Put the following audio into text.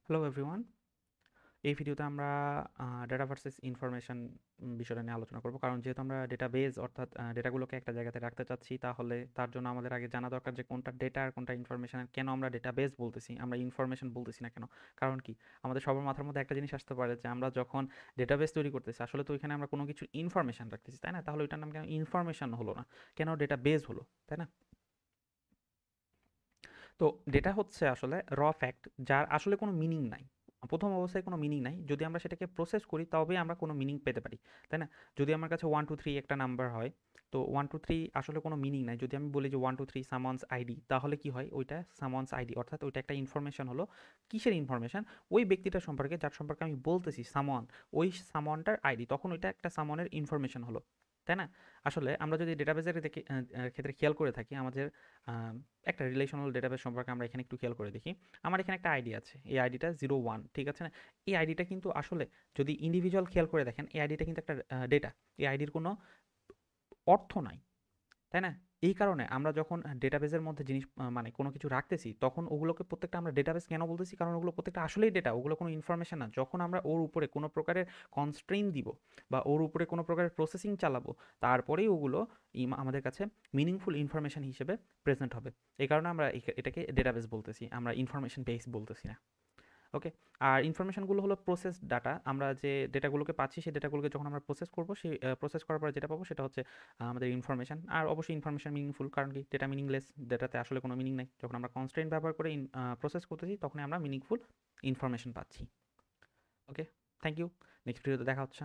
Hello everyone. এই ভিডিওতে আমরা ডেটা ভার্সেস ইনফরমেশন বিষয়টা নিয়ে আলোচনা করব। কারণ যেহেতু আমরা ডেটাবেজ অর্থাৎ ডেটাগুলোকে একটা জায়গাতে রাখতে চাচ্ছি, তাহলে তার জন্য আমাদের আগে জানা দরকার যে কোনটা ডেটা আর কোনটা ইনফরমেশন। আর কেন আমরা ডেটাবেজ বলতেছি, আমরা ইনফরমেশন বলতেছি না কেন? কারণ কি, আমাদের সবার মাথার মধ্যে একটা জিনিস আসতে পারে যে আমরা যখন ডেটাবেজ তৈরি করতেছি আসলে তো ওইখানে আমরা কোনো কিছুর ইনফরমেশন রাখতেছি, তাই না? তাহলে ওইটার নাম কেন ইনফরমেশন হলো না, কেন ডেটাবেজ হলো, তাই না? তো ডেটা হচ্ছে আসলে র ফ্যাক্ট, যার আসলে কোনো মিনিং নাই। প্রথম অবস্থায় কোনো মিনিং নাই। যদি আমরা সেটাকে প্রসেস করি তবে আমরা কোনো মিনিং পেতে পারি, তাই না? যদি আমার কাছে 1 2 3 একটা নাম্বার হয়, তো 1 2 3 আসলে কোনো মিনিং নাই। যদি আমি বলি যে 1 2 3 সামওয়ানস আইডি, তাহলে কি হয়? ওইটা সামওয়ানস আইডি, অর্থাৎ ওইটা একটা ইনফরমেশন হলো। কিসের ইনফরমেশন? ওই ব্যক্তিটার সম্পর্কে, যার সম্পর্কে আমি বলতেছি সামওয়ান, ওই সামওয়ানটার আইডি, তখন ওইটা একটা সামওয়ানের ইনফরমেশন হলো, তাই না? আসলে আমরা যদি ডেটাবেজের ক্ষেত্রে খেয়াল করে থাকি, আমাদের আহ, একটা রিলেশনাল ডেটাবেস সম্পর্কে আমরা এখানে একটু খেয়াল করে দেখি। আমার এখানে একটা আইডি আছে, এই আইডিটা 01, ঠিক আছে না? এই আইডিটা কিন্তু আসলে যদি ইন্ডিভিজুয়াল খেয়াল করে দেখেন, এই আইডিটা কিন্তু একটা ডেটা। এই আইডির কোনো অর্থ নাই, তাই না? এই কারণে আমরা যখন ডেটাবেজের মধ্যে জিনিস মানে কোনো কিছু রাখতেছি, তখন ওগুলোকে প্রত্যেকটা আমরা ডেটাবেস কেন বলতেছি? কারণ ওগুলো প্রত্যেকটা আসলেই ডেটা, ওগুলো কোনো ইনফরমেশন না। যখন আমরা ওর উপরে কোনো প্রকারের কনস্ট্রেইন দিব বা ওর উপরে কোনো প্রকারের প্রসেসিং চালাবো, তারপরেই ওগুলো আমাদের কাছে মিনিংফুল ইনফরমেশন হিসেবে প্রেজেন্ট হবে। এই কারণে আমরা এটাকে ডেটাবেস বলতেছি, আমরা ইনফরমেশন বেস বলতেছি না। ওকে। আর ইনফরমেশনগুলো হলো প্রসেস ডাটা। আমরা যে ডেটাগুলোকে পাচ্ছি, সেই ডেটাগুলোকে যখন আমরা প্রসেস করব, সেই প্রসেস করার পরে যেটা পাবো সেটা হচ্ছে আমাদের ইনফরমেশন। আর অবশ্যই ইনফরমেশন মিনিংফুল, কারণ কি, ডেটা মিনিংলেস, ডেটাতে আসলে কোনো মিনিং নাই। যখন আমরা কনস্ট্রেন্ট ব্যবহার করে প্রসেস করতেছি, তখনই আমরা মিনিংফুল ইনফরমেশন পাচ্ছি। ওকে, থ্যাংক ইউ। নেক্সট ভিডিওতে দেখা হচ্ছে।